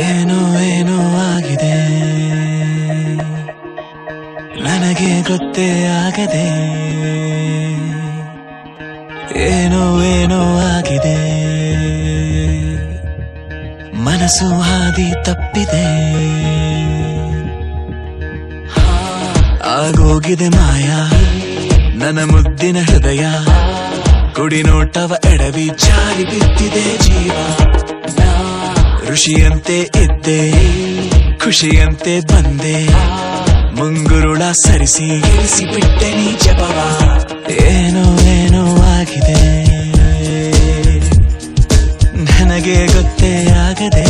ಏನೋ ಏನೋ ಆಗಿದೆ ನನಗೆ ಗೊತ್ತೇ ಆಗದೆ ಏನೋ ಏನೋ ಆಗಿದೆ ಮನಸ್ಸು ಹಾದಿ ತಪ್ಪಿದೆ ಆಗೋಗಿದೆ ಮಾಯಾ ನನ್ನ ಮುದ್ದಿನ ಹೃದಯ ಕುಡಿ ನೋಟವ ಎಡವಿ ಜಾರಿ ಬಿದ್ದಿದೆ ಜೀವ ಋಷಿಯಂತೆ ಇದ್ದೆ ಖುಷಿಯಂತೆ ಬಂದೆ ಮುಂಗುರುಳ ಸರಿಸಿ ಇಳಿಸಿ ಬಿಟ್ಟೆ ನೀ ಜಪವ ಏನೋ ಏನೋ ಆಗಿದೆ ನನಗೆ ಗೊತ್ತೇ ಆಗದೆ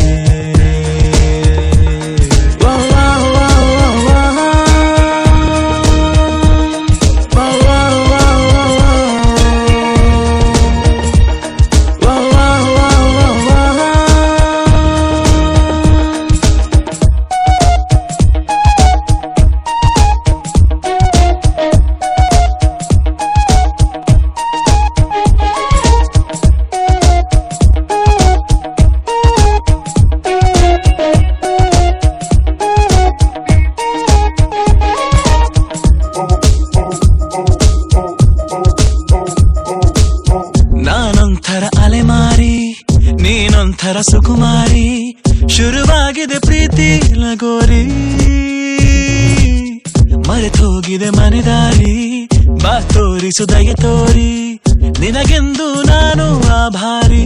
ನಾನೊಂಥರ ಅಲೆಮಾರಿ ನೀನೊಂಥರ ಸುಕುಮಾರಿ ಶುರುವಾಗಿದೆ ಪ್ರೀತಿ ಲಗೋರಿ ಮರೆತೋಗಿದೆ ಮನೆದಾರಿ ಬಾ ತೋರಿಸು ದಯ ತೋರಿ ನಿನಗೆಂದು ನಾನು ಆಭಾರಿ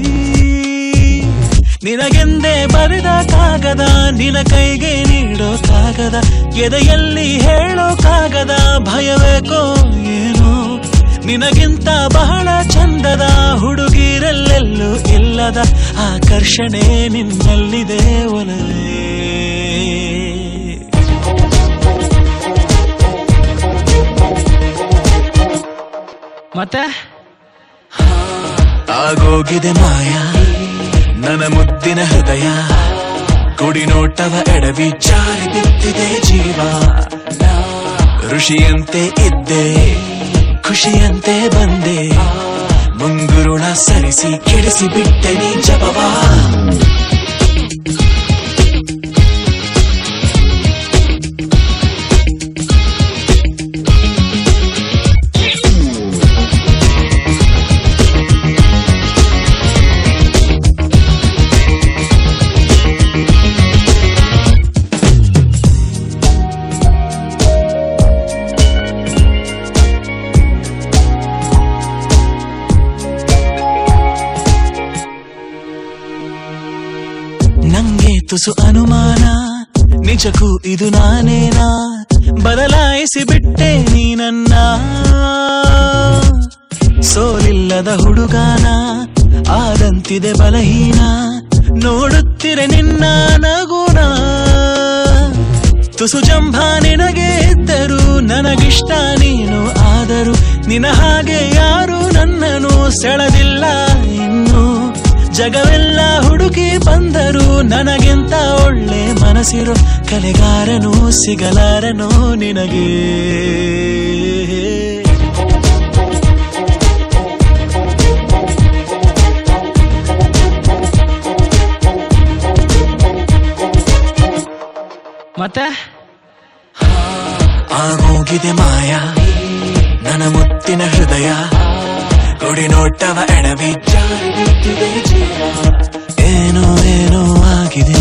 ನಿನಗೆಂದೇ ಬರೆದ ಕಾಗದ ನಿನ ಕೈಗೆ ನೀಡೋ ಕಾಗದ ಎದೆಯಲ್ಲಿ ಹೇಳೋ ಕಾಗದ ಭಯವೇಕೋ ಏನೋ ನಿನಗಿಂತ ಬಹಳ ಚಂದದ ಹುಡುಗಿರಲ್ಲೆಲ್ಲೂ ಇಲ್ಲದ ಆಕರ್ಷಣೆ ನಿನ್ನಲ್ಲಿದೆ ಒಲವೇ ಮತ್ತೆ ಆಗೋಗಿದೆ ಮಾಯಾ ನನ್ನ ಮುದ್ದಿನ ಹೃದಯ ಕುಡಿ ನೋಟವ ಎಡವಿ ಜಾರಿ ಬಿದ್ದಿದೆ ಜೀವ ಋಷಿಯಂತೆ ಇದ್ದೆ ಖುಷಿಯಂತೆ ಬಂದೆ ಮುಂಗುರುಳ ಸರಿಸಿ ಕೆಡಿಸಿ ಬಿಟ್ಟೆ ನೀ ಜಪವಾ ನಂಗೆ ತುಸು ಅನುಮಾನ ನಿಜಕ್ಕೂ ಇದು ನಾನೇನಾ ಬದಲಾಯಿಸಿ ಬಿಟ್ಟೆ ನೀ ನನ್ನ ಸೋಲಿಲ್ಲದ ಹುಡುಗಾನ ಆದಂತಿದೆ ಬಲಹೀನ ನೋಡುತ್ತಿರೆ ನಿನ್ನ ನಗುನ ತುಸು ಜಂಭ ನಿನಗೆ ಇದ್ದರು ನನಗಿಷ್ಟ ನೀನು ಆದರೂ ನಿನ ಹಾಗೆ ಯಾರು ನನ್ನನ್ನು ಸೆಳೆದಿಲ್ಲ ಇನ್ನು ಜಗವೆಲ್ಲ ಹುಡುಕಿ ಬಂದರು ನನಗಿಂತ ಒಳ್ಳೆ ಮನಸ್ಸಿರೋ ಕಲೆಗಾರನು ಸಿಗಲಾರನು ನಿನಗೆ ಮತ್ತೆ ಆಗೋಗಿದೆ ಮಾಯಾ ನನ್ನ ಮುತ್ತಿನ ಹೃದಯ ಕುಡಿ ನೋಟವ ಎಡವಿ ಜಾರಿ ಬಿದ್ದಿದೆ ಜೀವ ಏನೋ ಏನೋ ಆಗಿದೆ